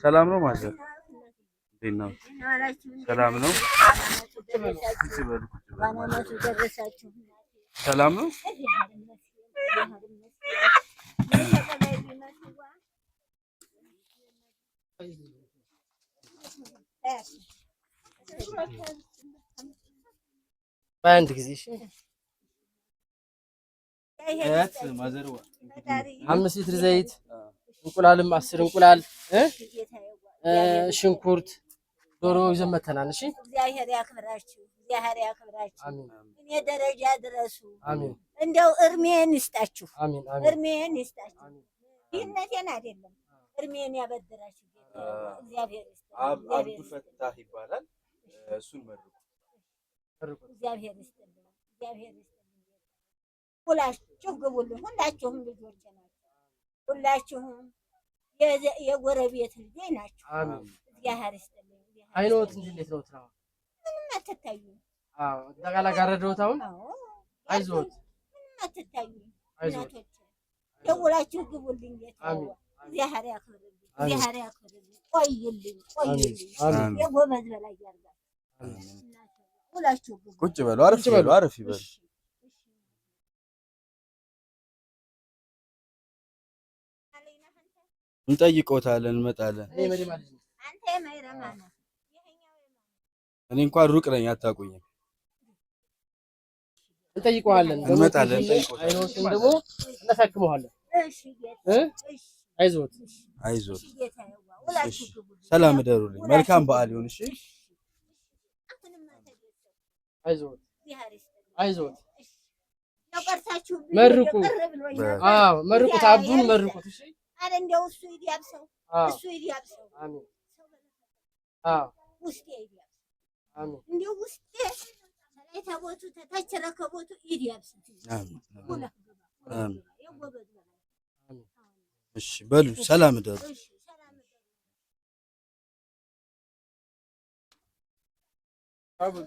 ሰላም ነው ማዘር? እንዴት ነው? ሰላም ነው? ሰላም ነው? በአንድ ጊዜ እሺ 5 ሊትር ዘይት እንቁላልም 10 እንቁላል ሽንኩርት ዶሮ ይዘን መተናል። እሺ እግዚአብሔር ያክብራችሁ፣ እግዚአብሔር ያክብራችሁ። እኔ ደረጃ ድረሱ። አሜን። እንደው እርሜን ይስጣችሁ፣ አሜን። እርሜን ይስጣችሁ። ይህነቴን አይደለም እርሜን ያበድራችሁ እግዚአብሔር ይስጣችሁ። አብዱ ፈታህ ይባላል። እሱን መርቁ። እግዚአብሔር ይስጥልኝ፣ እግዚአብሔር ይስጥልኝ። ሁላችሁ ግቡልኝ። ሁላችሁም ልጆቼ ናችሁ። ሁላችሁም የጎረቤት ልጆች ናችሁ። አሜን። እግዚአብሔር ይስጥልኝ። አይኖት እንዴት ነው ትራው? ምንም አትታዩኝ። አዎ ተጋላ ጋረደውት አሁን አይዞት ምንም አትታዩኝ። እናቶቼ ደውላችሁ ግቡልኝ። አሜን። እግዚአብሔር ያክብርልኝ፣ እግዚአብሔር ያክብርልኝ። ቆይልኝ፣ የጎበዝ በላይ ያርጋል። ሁላችሁ ግቡ። ቁጭ በሉ፣ አረፍ በሉ፣ አረፍ ይበሉ። እንጠይቆታለን፣ እንመጣለን። አንተ የማይረማ ነው። እኔ እንኳን ሩቅ ነኝ፣ አታውቁኝም። እንጠይቀዋለን፣ እንመጣለን። አይኖትን ደግሞ እናሳክመዋለን። እሺ ጌታ፣ አይዞት፣ አይዞት። ሁላችሁ ግቡ። ሰላም እደሩልኝ። መልካም በዓል ይሁን። እሺ አይዞት፣ አይዞት። መርቁ። አዎ መርቁት፣ አቡን መርቁት። እሺ አረ እንደው እሱ ይዲያብሰው፣ እሱ ይዲያብሰው። አሜን። አዎ ውስጤ ይዲያብሰው። አሜን። እንደው ውስጤ ላይ ታቦቱ ተታች ረከቦቱ ይዲያብሰው። አሜን። አሜን። እሺ በሉ ሰላም እደሩ። እሺ ሰላም እደሩ።